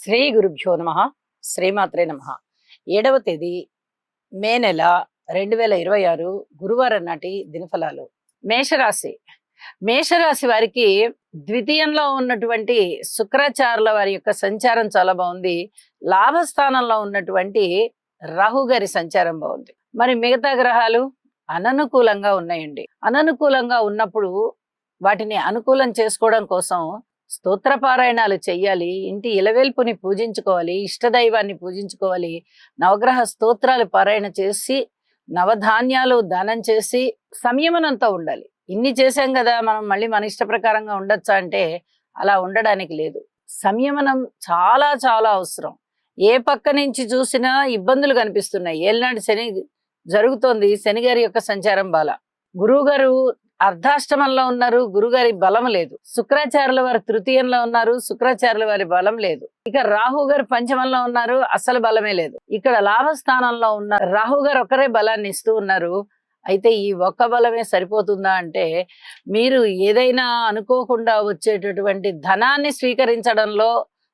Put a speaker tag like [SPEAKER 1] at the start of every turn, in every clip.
[SPEAKER 1] శ్రీ గురుభ్యో నమ. శ్రీమాత్రే నమ. 7వ తేదీ మే నెల 2026 గురువారం నాటి దినఫలాలు. మేషరాశి. మేషరాశి వారికి ద్వితీయంలో ఉన్నటువంటి శుక్రాచార్యుల వారి యొక్క సంచారం చాలా బాగుంది. లాభస్థానంలో ఉన్నటువంటి రాహు గారి సంచారం బాగుంది. మరి మిగతా గ్రహాలు అననుకూలంగా ఉన్నాయండి. అననుకూలంగా ఉన్నప్పుడు వాటిని అనుకూలం చేసుకోవడం కోసం స్తోత్రపారాయణాలు చెయ్యాలి. ఇంటి ఇలవేల్పుని పూజించుకోవాలి, ఇష్టదైవాన్ని పూజించుకోవాలి, నవగ్రహ స్తోత్రాలు పారాయణ చేసి నవధాన్యాలు దానం చేసి సంయమనంతో ఉండాలి. ఇన్ని చేశాం కదా, మనం మళ్ళీ మన ఇష్ట ప్రకారంగా ఉండొచ్చా అంటే అలా ఉండడానికి లేదు. సంయమనం చాలా చాలా అవసరం. ఏ పక్క నుంచి చూసినా ఇబ్బందులు కనిపిస్తున్నాయి. ఏళ్ళనాటి శని జరుగుతోంది. శని గారి యొక్క సంచారం బాల. గురువు గారు అర్ధాష్టమంలో ఉన్నారు, గురుగారి బలం లేదు. శుక్రాచార్యుల వారు తృతీయంలో ఉన్నారు, శుక్రాచార్యుల వారి బలం లేదు. ఇక రాహు గారు పంచమంలో ఉన్నారు, అసలు బలమే లేదు. ఇక్కడ లాభస్థానంలో ఉన్న రాహు గారు ఒకరే బలాన్ని ఇస్తూ ఉన్నారు. అయితే ఈ ఒక్క బలమే సరిపోతుందా అంటే, మీరు ఏదైనా అనుకోకుండా వచ్చేటటువంటి ధనాన్ని స్వీకరించడంలో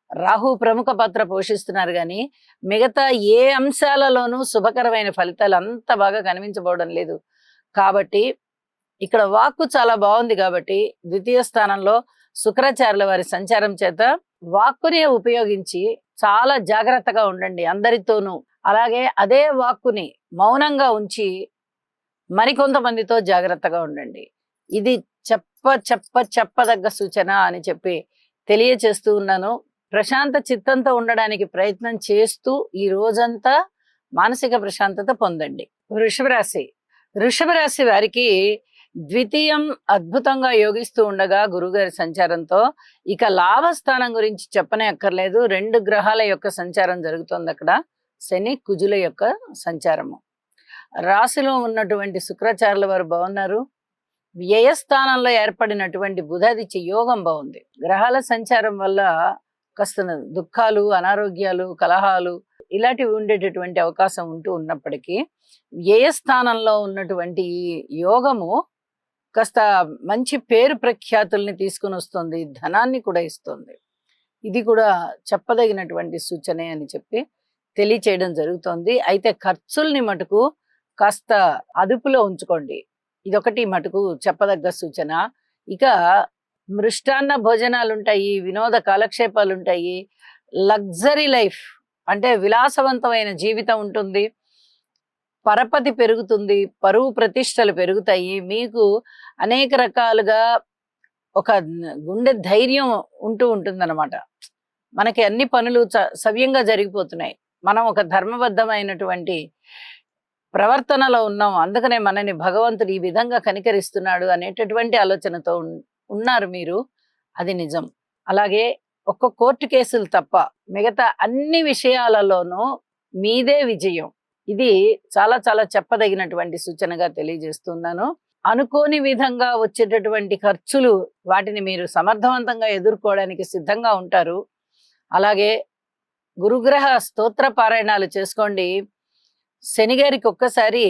[SPEAKER 1] రాహు ప్రముఖ పాత్ర పోషిస్తున్నారు, కానీ మిగతా ఏ అంశాలలోనూ శుభకరమైన ఫలితాలు అంత బాగా కనిపించబోవడం లేదు. కాబట్టి ఇక్కడ వాక్కు చాలా బాగుంది. కాబట్టి ద్వితీయ స్థానంలో శుక్రాచార్యుల వారి సంచారం చేత వాక్కునే ఉపయోగించి చాలా జాగ్రత్తగా ఉండండి అందరితోనూ. అలాగే అదే వాక్కుని మౌనంగా ఉంచి మరికొంతమందితో జాగ్రత్తగా ఉండండి. ఇది చెప్పదగ్గ సూచన అని చెప్పి తెలియచేస్తూ ఉన్నాను. ప్రశాంత చిత్తంతో ఉండడానికి ప్రయత్నం చేస్తూ ఈ రోజంతా మానసిక ప్రశాంతత పొందండి. వృషభ రాశి. వృషభ రాశి వారికి ద్వితీయం అద్భుతంగా యోగిస్తూ ఉండగా గురుగారి సంచారంతో ఇక లాభస్థానం గురించి చెప్పనే అక్కర్లేదు. 2 గ్రహాల యొక్క సంచారం జరుగుతోంది అక్కడ. శని కుజుల యొక్క సంచారము. రాశిలో ఉన్నటువంటి శుక్రాచార్యుల వారు బాగున్నారు. వ్యయస్థానంలో ఏర్పడినటువంటి బుధాదిత్య యోగం బాగుంది. గ్రహాల సంచారం వల్ల కాస్త దుఃఖాలు, అనారోగ్యాలు, కలహాలు ఇలాంటివి ఉండేటటువంటి అవకాశం ఉంటూ ఉన్నప్పటికీ వ్యయస్థానంలో ఉన్నటువంటి యోగము కాస్త మంచి పేరు ప్రఖ్యాతుల్ని తీసుకుని వస్తుంది, ధనాన్ని కూడా ఇస్తుంది. ఇది కూడా చెప్పదగినటువంటి సూచనే అని చెప్పి తెలియచేయడం జరుగుతోంది. అయితే ఖర్చుల్ని మటుకు కాస్త అదుపులో ఉంచుకోండి. ఇదొకటి మటుకు చెప్పదగ్గ సూచన. ఇక మృష్టాన్న భోజనాలు ఉంటాయి, వినోద కాలక్షేపాలు ఉంటాయి, లగ్జరీ లైఫ్ అంటే విలాసవంతమైన జీవితం ఉంటుంది, పరపతి పెరుగుతుంది, పరువు ప్రతిష్టలు పెరుగుతాయి. మీకు అనేక రకాలుగా ఒక గుండె ధైర్యం ఉంటూ ఉంటుందన్నమాట. మనకి అన్ని పనులు సవ్యంగా జరిగిపోతున్నాయి. మనం ఒక ధర్మబద్ధమైనటువంటి ప్రవర్తనలో ఉన్నాం, అందుకనే మనని భగవంతుడు ఈ విధంగా కనికరిస్తున్నాడు అనేటటువంటి ఆలోచనతో ఉన్నారు మీరు. అది నిజం. అలాగే ఒక్క కోర్టు కేసులు తప్ప మిగతా అన్ని విషయాలలోనూ మీదే విజయం. ఇది చాలా చాలా చెప్పదగినటువంటి సూచనగా తెలియజేస్తున్నాను. అనుకోని విధంగా వచ్చేటటువంటి ఖర్చులు వాటిని మీరు సమర్థవంతంగా ఎదుర్కోవడానికి సిద్ధంగా ఉంటారు. అలాగే గురుగ్రహ స్తోత్ర పారాయణాలు చేసుకోండి. శని గారికి ఒక్కసారి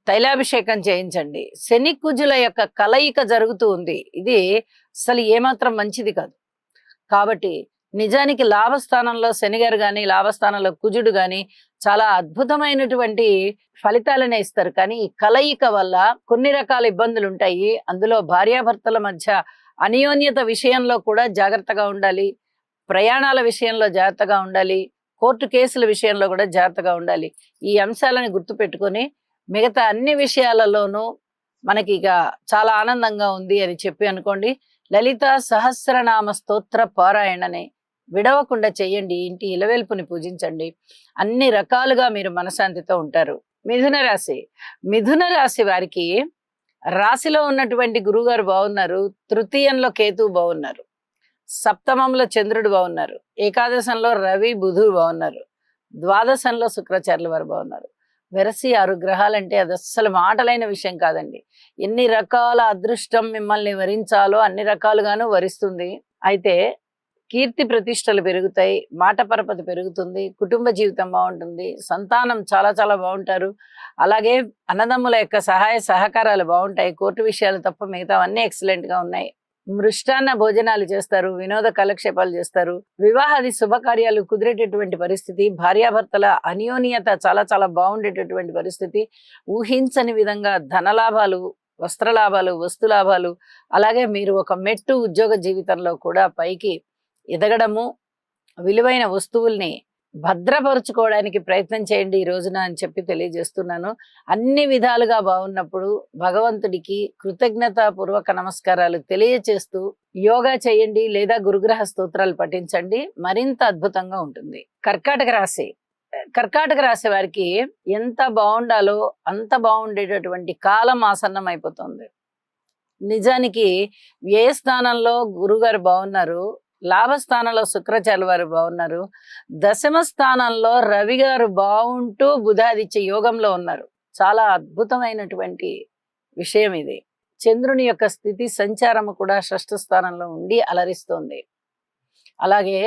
[SPEAKER 1] తైలాభిషేకం చేయించండి. శని కుజుల యొక్క కలయిక జరుగుతూ ఉంది. ఇది అసలు ఏమాత్రం మంచిది కాదు. కాబట్టి నిజానికి లాభస్థానంలో శని గారు కానీ, లాభస్థానంలో కుజుడు కానీ చాలా అద్భుతమైనటువంటి ఫలితాలనే ఇస్తారు. కానీ ఈ కలయిక వల్ల కొన్ని రకాల ఇబ్బందులు ఉంటాయి. అందులో భార్యాభర్తల మధ్య అన్యోన్యత విషయంలో కూడా జాగ్రత్తగా ఉండాలి, ప్రయాణాల విషయంలో జాగ్రత్తగా ఉండాలి, కోర్టు కేసుల విషయంలో కూడా జాగ్రత్తగా ఉండాలి. ఈ అంశాలను గుర్తుపెట్టుకొని మిగతా అన్ని విషయాలలోనూ మనకి ఇక చాలా ఆనందంగా ఉంది అని చెప్పి అనుకోండి. లలిత సహస్రనామ స్తోత్ర పారాయణని విడవకుండా చెయ్యండి. ఇంటి ఇలవేల్పుని పూజించండి. అన్ని రకాలుగా మీరు మనశాంతితో ఉంటారు. మిథున రాశి. మిథున రాశి వారికి రాశిలో ఉన్నటువంటి గురువుగారు బాగున్నారు, తృతీయంలో కేతువు బాగున్నారు, సప్తమంలో చంద్రుడు బాగున్నారు, ఏకాదశంలో రవి బుధుడు బాగున్నారు, ద్వాదశంలో శుక్రాచార్యుల వారు బాగున్నారు. వెరసి 6 గ్రహాలంటే అది అస్సలు మాటలైన విషయం కాదండి. ఎన్ని రకాల అదృష్టం మిమ్మల్ని వరించాలో అన్ని రకాలుగాను వరిస్తుంది. అయితే కీర్తి ప్రతిష్టలు పెరుగుతాయి, మాట పరపతి పెరుగుతుంది, కుటుంబ జీవితం బాగుంటుంది, సంతానం చాలా చాలా బాగుంటారు. అలాగే అన్నదమ్ముల యొక్క సహాయ సహకారాలు బాగుంటాయి. కోర్టు విషయాలు తప్ప మిగతావన్నీ ఎక్సలెంట్గా ఉన్నాయి. మృష్టాన్న భోజనాలు చేస్తారు, వినోద కాలక్షేపాలు చేస్తారు, వివాహాది శుభకార్యాలు కుదిరేటటువంటి పరిస్థితి, భార్యాభర్తల అన్యోన్యత చాలా చాలా బాగుండేటటువంటి పరిస్థితి, ఊహించని విధంగా ధనలాభాలు, వస్త్రలాభాలు, వస్తులాభాలు, అలాగే మీరు ఒక మెట్టు ఉద్యోగ జీవితంలో కూడా పైకి ఎదగడము, విలువైన వస్తువుల్ని భద్రపరుచుకోవడానికి ప్రయత్నం చేయండి ఈ రోజున అని చెప్పి తెలియజేస్తున్నాను. అన్ని విధాలుగా బాగున్నప్పుడు భగవంతుడికి కృతజ్ఞతాపూర్వక నమస్కారాలు తెలియచేస్తూ యోగా చేయండి లేదా గురుగ్రహ స్తోత్రాలు పఠించండి, మరింత అద్భుతంగా ఉంటుంది. కర్కాటక రాశి. కర్కాటక రాశి వారికి ఎంత బాగుండాలో అంత బాగుండేటటువంటి కాలం ఆసన్నం అయిపోతుంది. నిజానికి వ్యయ స్థానంలో గురుగారు బాగున్నారు, లాభస్థానంలో శుక్రాచార్యుల వారు బాగున్నారు, దశమ స్థానంలో రవి గారు బాగుంటూ బుధాదిత్య యోగంలో ఉన్నారు. చాలా అద్భుతమైనటువంటి విషయం ఇది. చంద్రుని యొక్క స్థితి సంచారము కూడా షష్ఠ స్థానంలో ఉండి అలరిస్తోంది. అలాగే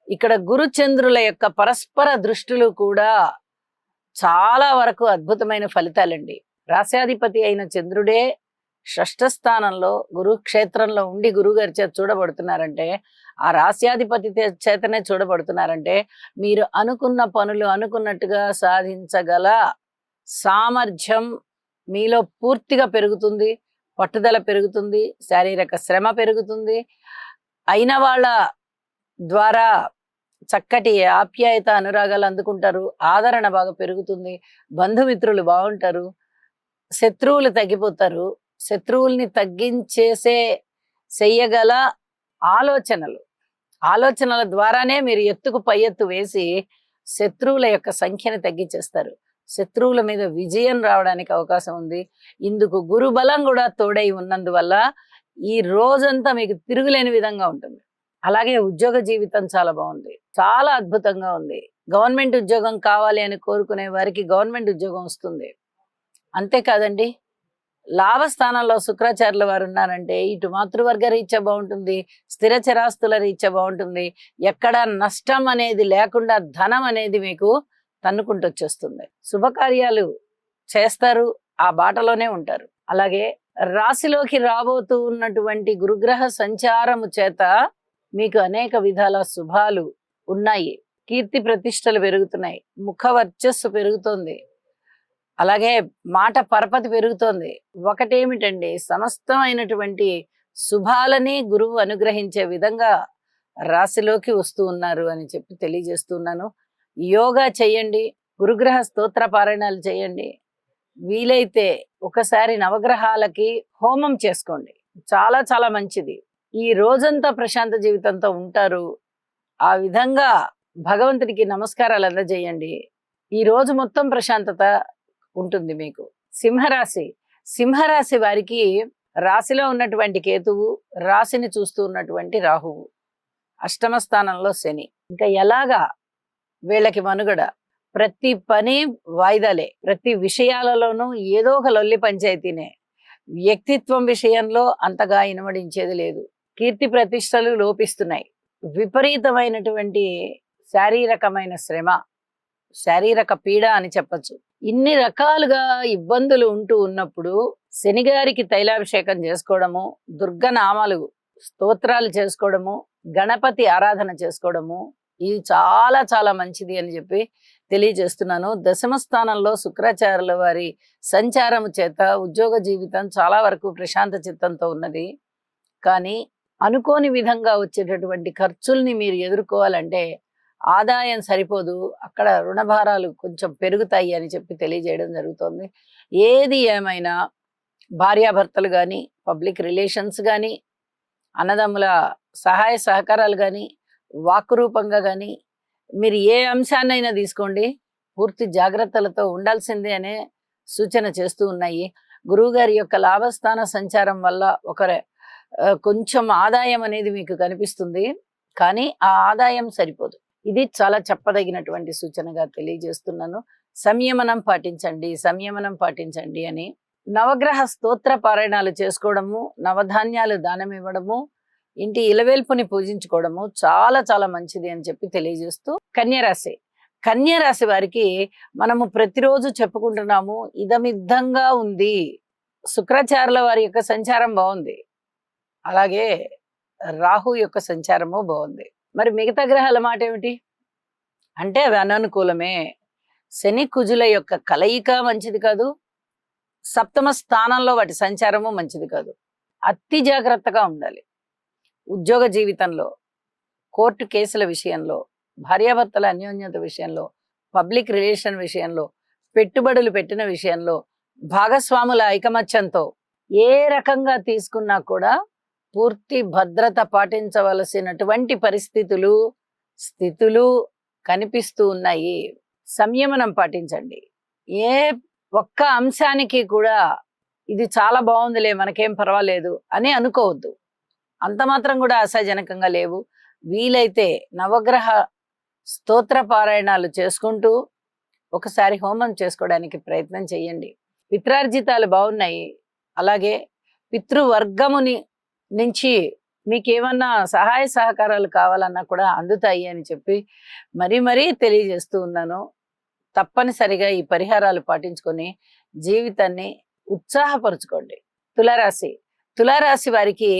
[SPEAKER 1] ఇక్కడ గురు చంద్రుల యొక్క పరస్పర దృష్టిలు కూడా చాలా వరకు అద్భుతమైన ఫలితాలండి. రాశ్యాధిపతి అయిన చంద్రుడే షష్ఠ స్థానంలో గురుక్షేత్రంలో ఉండి గురుగారి చేత చూడబడుతున్నారంటే, ఆ రాశ్యాధిపతి చేతనే చూడబడుతున్నారంటే మీరు అనుకున్న పనులు అనుకున్నట్టుగా సాధించగల సామర్థ్యం మీలో పూర్తిగా పెరుగుతుంది, పట్టుదల పెరుగుతుంది, శారీరక శ్రమ పెరుగుతుంది, అయిన వాళ్ళ ద్వారా చక్కటి ఆప్యాయత అనురాగాలు అందుకుంటారు, ఆదరణ బాగా పెరుగుతుంది, బంధుమిత్రులు బాగుంటారు, శత్రువులు తగ్గిపోతారు, శత్రువుల్ని చెయ్యగల ఆలోచనల ద్వారానే మీరు ఎత్తుకు పై ఎత్తు వేసి శత్రువుల యొక్క సంఖ్యను తగ్గించేస్తారు. శత్రువుల మీద విజయం రావడానికి అవకాశం ఉంది. ఇందుకు గురు బలం కూడా తోడై ఉన్నందువల్ల ఈ రోజంతా మీకు తిరుగులేని విధంగా ఉంటుంది. అలాగే ఉద్యోగ జీవితం చాలా బాగుంది, చాలా అద్భుతంగా ఉంది. గవర్నమెంట్ ఉద్యోగం కావాలి అని కోరుకునే వారికి గవర్నమెంట్ ఉద్యోగం వస్తుంది. అంతేకాదండి, లాభస్థానంలో శుక్రాచార్యుల వారు ఉన్నారంటే ఇటు మాతృవర్గ రీత్యా బాగుంటుంది, స్థిర చరాస్తుల రీత్యా బాగుంటుంది, ఎక్కడ నష్టం అనేది లేకుండా ధనం అనేది మీకు తన్నుకుంటూ వచ్చేస్తుంది. శుభకార్యాలు చేస్తారు, ఆ బాటలోనే ఉంటారు. అలాగే రాశిలోకి రాబోతూ ఉన్నటువంటి గురుగ్రహ సంచారము చేత మీకు అనేక విధాల శుభాలు ఉన్నాయి. కీర్తి ప్రతిష్టలు పెరుగుతున్నాయి, ముఖ వర్చస్సు పెరుగుతోంది, అలాగే మాట పరపతి పెరుగుతోంది. ఒకటేమిటండి, సమస్తమైనటువంటి శుభాలని గురువు అనుగ్రహించే విధంగా రాశిలోకి వస్తూ ఉన్నారు అని చెప్పి తెలియజేస్తున్నాను. యోగా చేయండి, గురుగ్రహ స్తోత్ర పారాయణాలు చేయండి, వీలైతే ఒకసారి నవగ్రహాలకి హోమం చేసుకోండి, చాలా చాలా మంచిది. ఈ రోజంతా ప్రశాంత జీవితంతో ఉంటారు. ఆ విధంగా భగవంతుడికి నమస్కారాలు అందజేయండి. ఈ రోజు మొత్తం ప్రశాంతత ఉంటుంది మీకు. సింహరాశి వారికి రాశిలో ఉన్నటువంటి కేతువు, రాశిని చూస్తూ ఉన్నటువంటి రాహువు, అష్టమ స్థానంలో శని. ఇంకా ఎలాగా వీళ్ళకి మనుగడ? ప్రతి పని వాయిదాలే, ప్రతి విషయాలలోనూ ఏదో ఒక లొల్లి పంచాయతీనే. వ్యక్తిత్వం విషయంలో అంతగా ఇనమడించేది లేదు. కీర్తి ప్రతిష్టలు లోపిస్తున్నాయి. విపరీతమైనటువంటి శారీరకమైన శ్రమ, శారీరక పీడ అని చెప్పచ్చు. ఇన్ని రకాలుగా ఇబ్బందులు ఉంటూ ఉన్నప్పుడు శనిగారికి తైలాభిషేకం చేసుకోవడము, దుర్గనామాలు స్తోత్రాలు చేసుకోవడము, గణపతి ఆరాధన చేసుకోవడము, ఇది చాలా చాలా మంచిది అని చెప్పి తెలియజేస్తున్నాను. దశమ స్థానంలో శుక్రాచార్యుల వారి సంచారము చేత ఉద్యోగ జీవితం చాలా వరకు ప్రశాంత చిత్తంతో ఉన్నది. కానీ అనుకోని విధంగా వచ్చేటటువంటి ఖర్చుల్ని మీరు ఎదుర్కోవాలంటే ఆదాయం సరిపోదు, అక్కడ రుణభారాలు కొంచెం పెరుగుతాయి అని చెప్పి తెలియజేయడం జరుగుతుంది. ఏది ఏమైనా భార్యాభర్తలు కానీ, పబ్లిక్ రిలేషన్స్ కానీ, అన్నదమ్ముల సహాయ సహకారాలు కానీ, వాక్కు రూపంగా కానీ, మీరు ఏ అంశాన్నైనా తీసుకోండి, పూర్తి జాగ్రత్తలతో ఉండాల్సిందే అనే సూచన చేస్తూ ఉన్నాయి. గురువుగారి యొక్క లాభస్థాన సంచారం వల్ల కొంచెం ఆదాయం అనేది మీకు కనిపిస్తుంది, కానీ ఆ ఆదాయం సరిపోదు. ఇది చాలా చెప్పదగినటువంటి సూచనగా తెలియజేస్తున్నాను. సంయమనం పాటించండి అని. నవగ్రహ స్తోత్ర పారాయణాలు చేసుకోవడము, నవధాన్యాలు దానం ఇవ్వడము, ఇంటి ఇలవేల్పుని పూజించుకోవడము చాలా చాలా మంచిది అని చెప్పి తెలియజేస్తూ, కన్యరాశి వారికి మనము ప్రతిరోజు చెప్పుకుంటున్నాము, ఇదమిద్దంగా ఉంది. శుక్రాచార్యుల వారి యొక్క సంచారం బాగుంది, అలాగే రాహు యొక్క సంచారము బాగుంది. మరి మిగతా గ్రహాల మాట ఏమిటి అంటే అవి అననుకూలమే. శని కుజుల యొక్క కలయిక మంచిది కాదు, సప్తమ స్థానంలో వాటి సంచారము మంచిది కాదు. అతి జాగ్రత్తగా ఉండాలి. ఉద్యోగ జీవితంలో, కోర్టు కేసుల విషయంలో, భార్యాభర్తల అన్యోన్యత విషయంలో, పబ్లిక్ రిలేషన్ విషయంలో, పెట్టుబడులు పెట్టిన విషయంలో, భాగస్వాముల ఐకమత్యంతో ఏ రకంగా తీసుకున్నా కూడా పూర్తి భద్రత పాటించవలసినటువంటి పరిస్థితులు, స్థితులు కనిపిస్తూ ఉన్నాయి. సంయమనం పాటించండి. ఏ ఒక్క అంశానికి కూడా ఇది చాలా బాగుందిలే, మనకేం పర్వాలేదు అని అనుకోవద్దు. అంత మాత్రం కూడా ఆశాజనకంగా లేవు. వీలైతే నవగ్రహ స్తోత్ర పారాయణాలు చేసుకుంటూ ఒకసారి హోమం చేసుకోవడానికి ప్రయత్నం చేయండి. పిత్రార్జితాలు బాగున్నాయి. అలాగే పితృవర్గముని నుంచి మీకేమన్నా సహాయ సహకారాలు కావాలన్నా కూడా అందుతాయి అని చెప్పి మరీ తెలియజేస్తూ ఉన్నాను. తప్పనిసరిగా ఈ పరిహారాలు పాటించుకొని జీవితాన్ని ఉత్సాహపరుచుకోండి. తులారాశి వారికి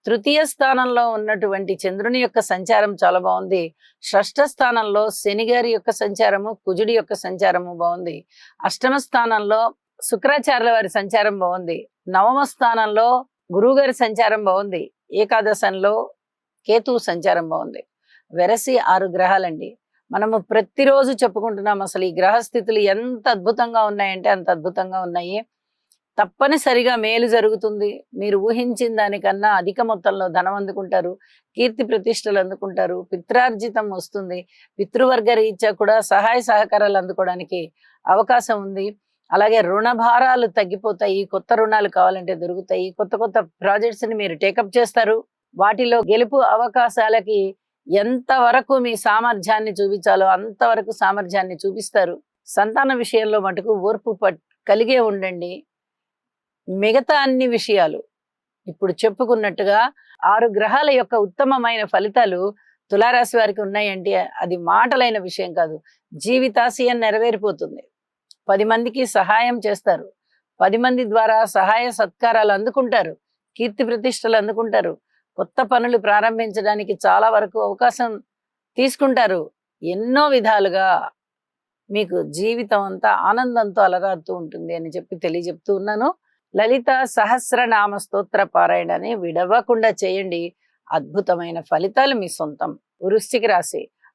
[SPEAKER 1] తృతీయ స్థానంలో ఉన్నటువంటి చంద్రుని యొక్క సంచారం చాలా బాగుంది. షష్ఠ స్థానంలో శని గారి యొక్క సంచారము, కుజుడి యొక్క సంచారము బాగుంది. అష్టమ స్థానంలో శుక్రాచార్యుల వారి సంచారం బాగుంది. నవమ స్థానంలో గురువు గారి సంచారం బాగుంది. ఏకాదశంలో కేతువు సంచారం బాగుంది. వెరసి 6 గ్రహాలండి. మనము ప్రతిరోజు చెప్పుకుంటున్నాం అసలు ఈ గ్రహస్థితులు ఎంత అద్భుతంగా ఉన్నాయంటే అంత అద్భుతంగా ఉన్నాయి. తప్పనిసరిగా మేలు జరుగుతుంది. మీరు ఊహించిన దానికన్నా అధిక మొత్తంలో ధనం అందుకుంటారు, కీర్తి ప్రతిష్టలు అందుకుంటారు, పిత్రార్జితం వస్తుంది. పితృవర్గ రీత్యా కూడా సహాయ సహకారాలు అందుకోవడానికి అవకాశం ఉంది. అలాగే రుణ భారాలు తగ్గిపోతాయి. కొత్త రుణాలు కావాలంటే దొరుకుతాయి. కొత్త ప్రాజెక్ట్స్ని మీరు టేకప్ చేస్తారు. వాటిలో గెలుపు అవకాశాలకి ఎంతవరకు మీ సామర్థ్యాన్ని చూపించాలో అంతవరకు సామర్థ్యాన్ని చూపిస్తారు. సంతాన విషయంలో మటుకు ఓర్పు కలిగే ఉండండి. మిగతా అన్ని విషయాలు ఇప్పుడు చెప్పుకున్నట్టుగా 6 గ్రహాల యొక్క ఉత్తమమైన ఫలితాలు తులారాశి వారికి ఉన్నాయంటే అది మాటలైన విషయం కాదు. జీవితాశయం నెరవేరిపోతుంది. 10 మందికి సహాయం చేస్తారు. 10 మంది ద్వారా సహాయ సత్కారాలు అందుకుంటారు. కీర్తి ప్రతిష్టలు అందుకుంటారు. కొత్త పనులు ప్రారంభించడానికి చాలా వరకు అవకాశం తీసుకుంటారు. ఎన్నో విధాలుగా మీకు జీవితం అంతా ఆనందంతో అలరాడుతూ ఉంటుంది అని చెప్పి తెలియజెప్తూ ఉన్నాను. లలిత సహస్రనామ స్తోత్ర పారాయణని విడవకుండా చేయండి. అద్భుతమైన ఫలితాలు మీ సొంతం.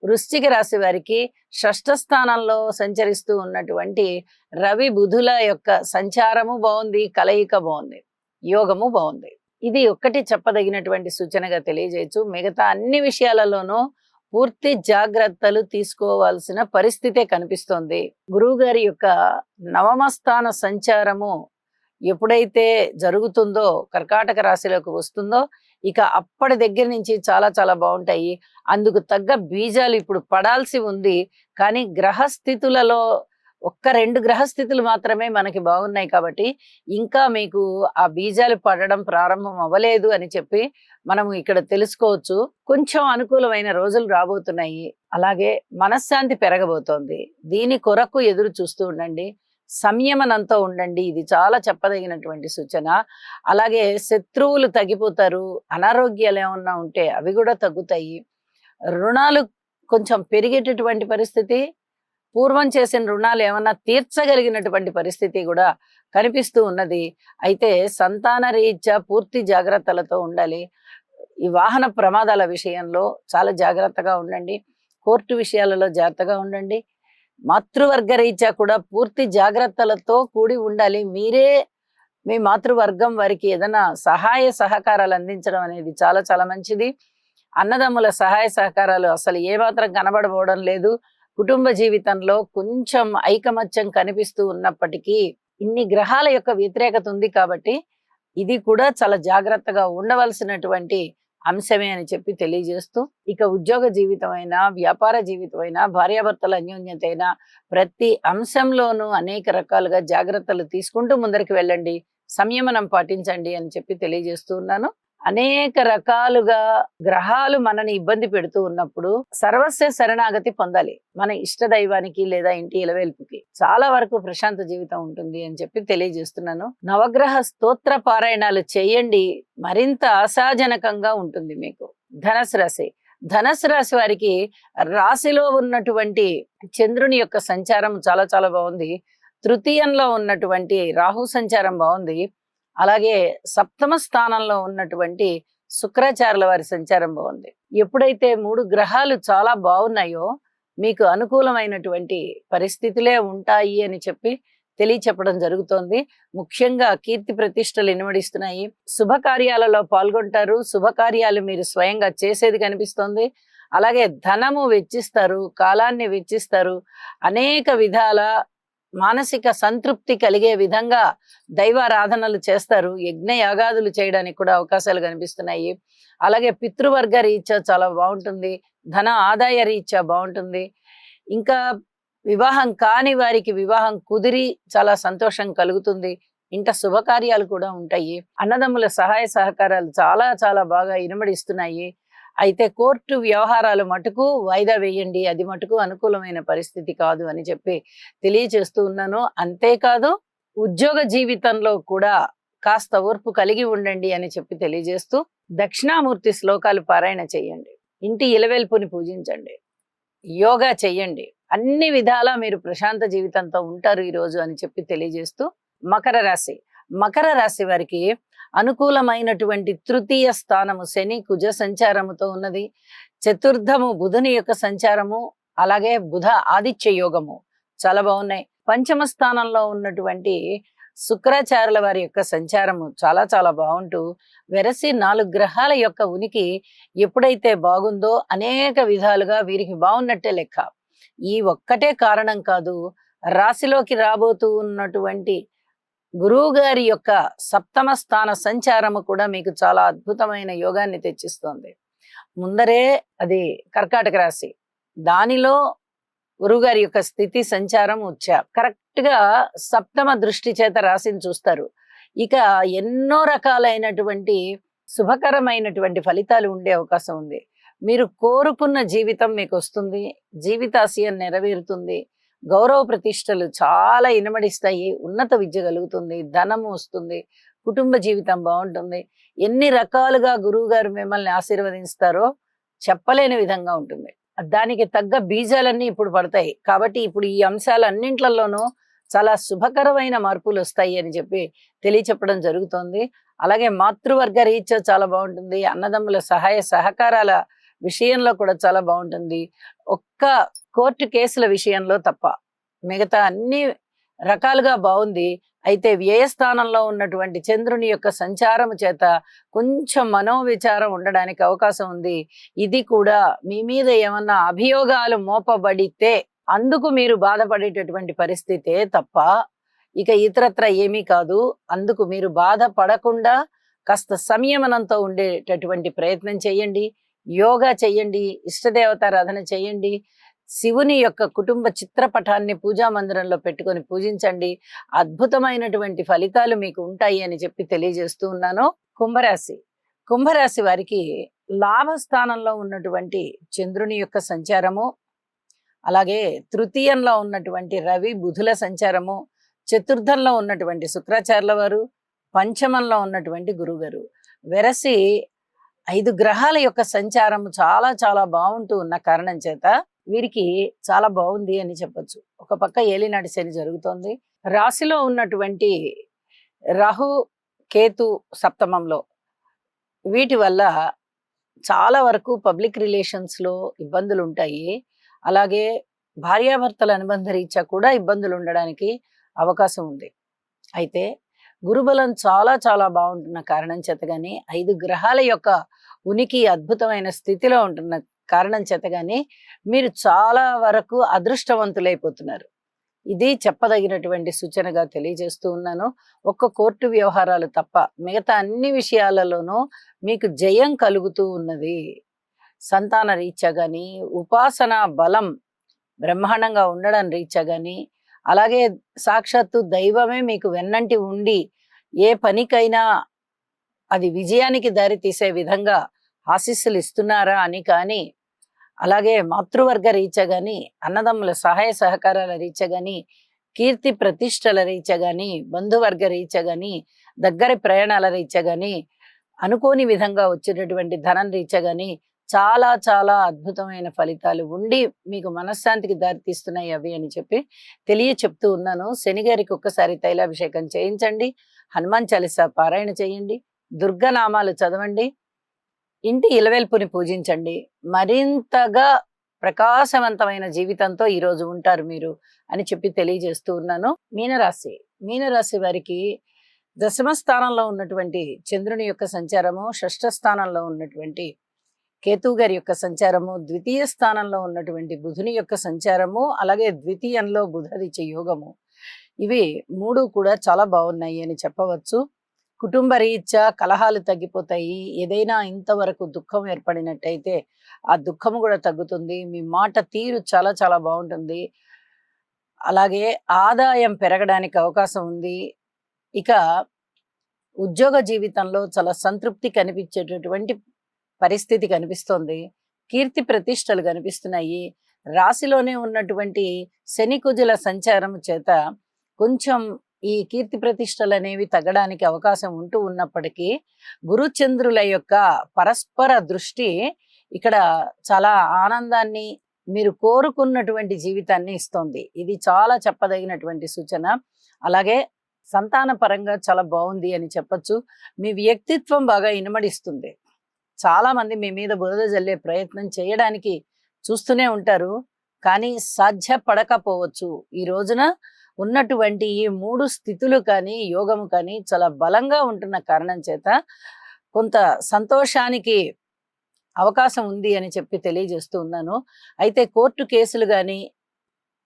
[SPEAKER 1] వృశ్చిక రాశి వారికి షష్ఠ స్థానంలో సంచరిస్తూ ఉన్నటువంటి రవి బుధుల యొక్క సంచారము బాగుంది, కలయిక బాగుంది, యోగము బాగుంది. ఇది ఒక్కటి చెప్పదగినటువంటి సూచనగా తెలియజేయచ్చు. మిగతా అన్ని విషయాలలోనూ పూర్తి జాగ్రత్తలు తీసుకోవాల్సిన పరిస్థితే కనిపిస్తోంది. గురువు గారి యొక్క నవమ స్థాన సంచారము ఎప్పుడైతే జరుగుతుందో, కర్కాటక రాశిలోకి వస్తుందో, ఇక అప్పటి దగ్గర నుంచి చాలా చాలా బాగుంటాయి. అందుకు తగ్గ బీజాలు ఇప్పుడు పడాల్సి ఉంది. కానీ గ్రహస్థితులలో 1-2 గ్రహస్థితులు మాత్రమే మనకి బాగున్నాయి కాబట్టి ఇంకా మీకు ఆ బీజాలు పడడం ప్రారంభం అవ్వలేదు అని చెప్పి మనము ఇక్కడ తెలుసుకోవచ్చు. కొంచెం అనుకూలమైన రోజులు రాబోతున్నాయి. అలాగే మనశ్శాంతి పెరగబోతోంది. దీని కొరకు ఎదురు చూస్తూ ఉండండి. సంయమనంతో ఉండండి. ఇది చాలా చెప్పదగినటువంటి సూచన. అలాగే శత్రువులు తగ్గిపోతారు. అనారోగ్యాలు ఏమన్నా ఉంటే అవి కూడా తగ్గుతాయి. రుణాలు కొంచెం పెరిగేటటువంటి పరిస్థితి, పూర్వం చేసిన రుణాలు ఏమన్నా తీర్చగలిగినటువంటి పరిస్థితి కూడా కనిపిస్తూ ఉన్నది. అయితే సంతాన రీత్యా పూర్తి జాగ్రత్తలతో ఉండాలి. ఈ వాహన ప్రమాదాల విషయంలో చాలా జాగ్రత్తగా ఉండండి. కోర్టు విషయాలలో జాగ్రత్తగా ఉండండి. మాతృవర్గ రీత్యా కూడా పూర్తి జాగ్రత్తలతో కూడి ఉండాలి. మీరే మీ మాతృవర్గం వారికి ఏదైనా సహాయ సహకారాలు అందించడం అనేది చాలా చాలా మంచిది. అన్నదమ్ముల సహాయ సహకారాలు అసలు ఏమాత్రం కనబడబోవడం లేదు. కుటుంబ జీవితంలో కొంచెం ఐకమత్యం కనిపిస్తూ ఉన్నప్పటికీ ఇన్ని గ్రహాల యొక్క వ్యతిరేకత ఉంది కాబట్టి ఇది కూడా చాలా జాగ్రత్తగా ఉండవలసినటువంటి అంశమే అని చెప్పి తెలియజేస్తూ, ఇక ఉద్యోగ జీవితమైనా, వ్యాపార జీవితమైనా, భార్యాభర్తల అన్యోన్యత అయినా ప్రతి అంశంలోనూ అనేక రకాలుగా జాగ్రత్తలు తీసుకుంటూ ముందరికి వెళ్ళండి. సంయమనం పాటించండి అని చెప్పి తెలియజేస్తూ ఉన్నాను. అనేక రకాలుగా గ్రహాలు మనని ఇబ్బంది పెడుతూ ఉన్నప్పుడు సర్వస్వ శరణాగతి పొందాలి. మన ఇష్ట దైవానికి లేదా ఇంటి ఇలవేల్పుకి చాలా వరకు ప్రశాంత జీవితం ఉంటుంది అని చెప్పి తెలియజేస్తున్నాను. నవగ్రహ స్తోత్ర పారాయణాలు చేయండి, మరింత ఆశాజనకంగా ఉంటుంది మీకు. ధనస్సు రాశి. ధనస్సు రాశి వారికి రాశిలో ఉన్నటువంటి చంద్రుని యొక్క సంచారం చాలా చాలా బాగుంది. తృతీయంలో ఉన్నటువంటి రాహు సంచారం బాగుంది. అలాగే సప్తమ స్థానంలో ఉన్నటువంటి శుక్రాచార్యుల వారి సంచారం బాగుంది. ఎప్పుడైతే 3 గ్రహాలు చాలా బాగున్నాయో మీకు అనుకూలమైనటువంటి పరిస్థితులే ఉంటాయి అని చెప్పి తెలియచెప్పడం జరుగుతోంది. ముఖ్యంగా కీర్తి ప్రతిష్టలు ఇనుమడిస్తున్నాయి. శుభకార్యాలలో పాల్గొంటారు. శుభకార్యాలు మీరు స్వయంగా చేసేది కనిపిస్తోంది. అలాగే ధనము వెచ్చిస్తారు, కాలాన్ని వెచ్చిస్తారు. అనేక విధాల మానసిక సంతృప్తి కలిగే విధంగా దైవారాధనలు చేస్తారు. యజ్ఞ యాగాదులు చేయడానికి కూడా అవకాశాలు కనిపిస్తున్నాయి. అలాగే పితృవర్గ రీత్యా చాలా బాగుంటుంది. ధన ఆదాయ రీత్యా బాగుంటుంది. ఇంకా వివాహం కాని వారికి వివాహం కుదిరి చాలా సంతోషం కలుగుతుంది. ఇంట శుభకార్యాలు కూడా ఉంటాయి. అన్నదమ్ముల సహాయ సహకారాలు చాలా చాలా బాగా ఇనుమడిస్తున్నాయి. అయితే కోర్టు వ్యవహారాలు మటుకు వాయిదా వేయండి, అది మటుకు అనుకూలమైన పరిస్థితి కాదు అని చెప్పి తెలియజేస్తూ ఉన్నాను. అంతేకాదు ఉద్యోగ జీవితంలో కూడా కాస్త ఓర్పు కలిగి ఉండండి అని చెప్పి తెలియజేస్తూ దక్షిణామూర్తి శ్లోకాలు పారాయణ చేయండి, ఇంటి ఇలవెల్పుని పూజించండి, యోగా చెయ్యండి. అన్ని విధాలా మీరు ప్రశాంత జీవితంతో ఉంటారు ఈరోజు అని చెప్పి తెలియజేస్తూ మకర రాశి. మకర రాశి వారికి అనుకూలమైనటువంటి తృతీయ స్థానము శని కుజ సంచారముతో ఉన్నది. చతుర్థము బుధుని యొక్క సంచారము, అలాగే బుధ ఆదిత్య యోగము చాలా బాగున్నాయి. పంచమ స్థానంలో ఉన్నటువంటి శుక్రాచార్యుల వారి యొక్క సంచారము చాలా చాలా బాగుంటూ వెరసి 4 గ్రహాల యొక్క ఉనికి ఎప్పుడైతే బాగుందో అనేక విధాలుగా వీరికి బాగున్నట్టే లెక్క. ఈ ఒక్కటే కారణం కాదు, రాశిలోకి రాబోతూ ఉన్నటువంటి గురువు గారి యొక్క సప్తమ స్థాన సంచారము కూడా మీకు చాలా అద్భుతమైన యోగాన్ని తెచ్చిస్తోంది. ముందరే అది కర్కాటక రాశి, దానిలో గురువుగారి యొక్క స్థితి సంచారం కరెక్ట్ గా సప్తమ దృష్టి చేత రాశిని చూస్తారు. ఇక ఎన్నో రకాలైనటువంటి శుభకరమైనటువంటి ఫలితాలు ఉండే అవకాశం ఉంది. మీరు కోరుకున్న జీవితం మీకు వస్తుంది, జీవితాశయం నెరవేరుతుంది, గౌరవ ప్రతిష్టలు చాలా ఇనమడిస్తాయి, ఉన్నత విద్య కలుగుతుంది, ధనము వస్తుంది, కుటుంబ జీవితం బాగుంటుంది. ఎన్ని రకాలుగా గురువు గారు మిమ్మల్ని ఆశీర్వదిస్తారో చెప్పలేని విధంగా ఉంటుంది. దానికి తగ్గ బీజాలన్నీ ఇప్పుడు పడతాయి. కాబట్టి ఇప్పుడు ఈ అంశాలన్నింట్లలోనూ చాలా శుభకరమైన మార్పులు వస్తాయి అని చెప్పి తెలియచెప్పడం జరుగుతోంది. అలాగే మాతృవర్గ రీత్యా చాలా బాగుంటుంది. అన్నదమ్ముల సహాయ సహకారాల విషయంలో కూడా చాలా బాగుంటుంది. ఒక్క కోర్టు కేసుల విషయంలో తప్ప మిగతా అన్ని రకాలుగా బాగుంది. అయితే వ్యయస్థానంలో ఉన్నటువంటి చంద్రుని యొక్క సంచారము చేత కొంచెం మనోవిచారం ఉండడానికి అవకాశం ఉంది. ఇది కూడా మీ మీద ఏమన్నా అభియోగాలు మోపబడితే అందుకు మీరు బాధపడేటటువంటి పరిస్థితే తప్ప ఇక ఇతరత్ర ఏమీ కాదు. అందుకు మీరు బాధపడకుండా కాస్త సంయమనంతో ఉండేటటువంటి ప్రయత్నం చేయండి. యోగా చెయ్యండి, ఇష్టదేవతారాధన చేయండి, శివుని యొక్క కుటుంబ చిత్రపటాన్ని పూజా మందిరంలో పెట్టుకొని పూజించండి. అద్భుతమైనటువంటి ఫలితాలు మీకు ఉంటాయి అని చెప్పి తెలియజేస్తూ ఉన్నాను. కుంభరాశి. కుంభరాశి వారికి లాభస్థానంలో ఉన్నటువంటి చంద్రుని యొక్క సంచారము, అలాగే తృతీయంలో ఉన్నటువంటి రవి బుధుల సంచారము, చతుర్థంలో ఉన్నటువంటి శుక్రాచార్యుల వారు, పంచమంలో ఉన్నటువంటి గురుగారు, వెరసి 5 గ్రహాల యొక్క సంచారము చాలా చాలా బాగుంటూ ఉన్న కారణం చేత వీరికి చాలా బాగుంది అని చెప్పొచ్చు. ఒక పక్క ఏలినాటి శని జరుగుతోంది. రాశిలో ఉన్నటువంటి రాహు కేతు సప్తమంలో, వీటి వల్ల చాలా వరకు పబ్లిక్ రిలేషన్స్ లో ఇబ్బందులు ఉంటాయి. అలాగే భార్యాభర్తల అనుబంధ రీత్యా కూడా ఇబ్బందులు ఉండడానికి అవకాశం ఉంది. అయితే గురుబలం చాలా చాలా బాగుంటున్న కారణం చేత గాని 5 గ్రహాల యొక్క ఉనికి అద్భుతమైన స్థితిలో ఉంటున్న కారణం చేత గాని మీరు చాలా వరకు అదృష్టవంతులైపోతున్నారు. ఇది చెప్పదగినటువంటి సూచనగా తెలియజేస్తూ ఉన్నాను. ఒక్క కోర్టు వ్యవహారాలు తప్ప మిగతా అన్ని విషయాలలోనూ మీకు జయం కలుగుతూ ఉన్నది. సంతాన రీత్యా గాని, ఉపాసన బలం బ్రహ్మాండంగా ఉండడం రీత్యా గాని, అలాగే సాక్షాత్తు దైవమే మీకు వెన్నంటి ఉండి ఏ పనికైనా అది విజయానికి దారి తీసే విధంగా ఆశీస్సులు ఇస్తున్నారా అని కానీ, అలాగే మాతృవర్గ రీత్యా గాని, అన్నదమ్ముల సహాయ సహకారాల రీత్యా గాని, కీర్తి ప్రతిష్టల రీత్యా గాని, బంధువర్గ రీత్యా గాని, దగ్గరి ప్రయాణాల రీత్యా గాని, అనుకోని విధంగా వచ్చేటటువంటి ధనం రీత్యా గాని, చాలా చాలా అద్భుతమైన ఫలితాలు ఉండి మీకు మనశ్శాంతికి దారితీస్తున్నాయి అవి అని చెప్పి చెప్తూ ఉన్నాను. శని గారికి ఒక్కసారి తైలాభిషేకం చేయించండి. హనుమాన్ చాలీసా పారాయణ చేయండి. దుర్గనామాలు చదవండి. ఇంటి ఇలవెల్పుని పూజించండి. మరింతగా ప్రకాశవంతమైన జీవితంతో ఈరోజు ఉంటారు మీరు అని చెప్పి తెలియజేస్తూ ఉన్నాను. మీనరాశి. మీనరాశి వారికి దశమ స్థానంలో ఉన్నటువంటి చంద్రుని యొక్క సంచారము, షష్ఠ స్థానంలో ఉన్నటువంటి కేతువు గారి యొక్క సంచారము, ద్వితీయ స్థానంలో ఉన్నటువంటి బుధుని యొక్క సంచారము, అలాగే ద్వితీయంలో బుధదిత్య యోగము, ఇవి మూడు కూడా చాలా బాగున్నాయి అని చెప్పవచ్చు. కుటుంబ రీత్యా కలహాలు తగ్గిపోతాయి. ఏదైనా ఇంతవరకు దుఃఖం ఏర్పడినట్టయితే ఆ దుఃఖము కూడా తగ్గుతుంది. మీ మాట తీరు చాలా చాలా బాగుంటుంది. అలాగే ఆదాయం పెరగడానికి అవకాశం ఉంది. ఇక ఉద్యోగ జీవితంలో చాలా సంతృప్తి కనిపించేటటువంటి పరిస్థితి కనిపిస్తోంది. కీర్తి ప్రతిష్టలు కనిపిస్తున్నాయి. రాశిలోనే ఉన్నటువంటి శని కుజుల సంచారం చేత కొంచెం ఈ కీర్తి ప్రతిష్టలు అనేవి తగ్గడానికి అవకాశం ఉంటూ ఉన్నప్పటికీ గురుచంద్రుల యొక్క పరస్పర దృష్టి ఇక్కడ చాలా ఆనందాన్ని, మీరు కోరుకున్నటువంటి జీవితాన్ని ఇస్తోంది. ఇది చాలా చెప్పదగినటువంటి సూచన. అలాగే సంతాన పరంగా చాలా బాగుంది అని చెప్పొచ్చు. మీ వ్యక్తిత్వం బాగా ఇనుమడిస్తుంది. చాలా మంది మీ మీద బురద జల్లే ప్రయత్నం చేయడానికి చూస్తూనే ఉంటారు, కానీ సాధ్యపడకపోవచ్చు. ఈ రోజున ఉన్నటువంటి ఈ మూడు స్థితులు కానీ, యోగము కానీ చాలా బలంగా ఉంటున్న కారణం చేత కొంత సంతోషానికి అవకాశం ఉంది అని చెప్పి తెలియజేస్తూ ఉన్నాను. అయితే కోర్టు కేసులు కానీ,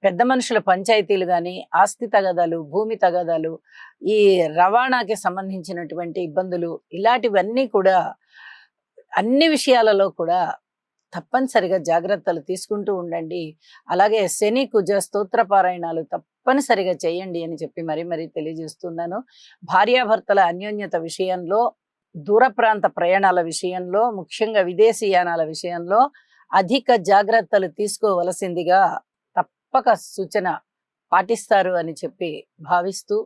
[SPEAKER 1] పెద్ద మనుషుల పంచాయతీలు కానీ, ఆస్తి తగాదాలు, భూమి తగాదాలు, ఈ రవాణాకి సంబంధించినటువంటి ఇబ్బందులు, ఇలాంటివన్నీ కూడా అన్ని విషయాలలో కూడా తప్పనిసరిగా జాగ్రత్తలు తీసుకుంటూ ఉండండి. అలాగే శని కుజ స్తోత్ర పారాయణాలు తప్పనిసరిగా చేయండి అని చెప్పి మరీ తెలియజేస్తున్నాను. భార్యాభర్తల అన్యోన్యత విషయంలో, దూర ప్రాంత ప్రయాణాల విషయంలో, ముఖ్యంగా విదేశీయానాల విషయంలో అధిక జాగ్రత్తలు తీసుకోవలసిందిగా తప్పక సూచన పాటిస్తారు అని చెప్పి భావిస్తూ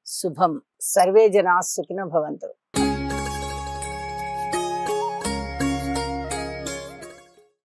[SPEAKER 1] శుభం. సర్వే జనా సుఖినో భవంతు.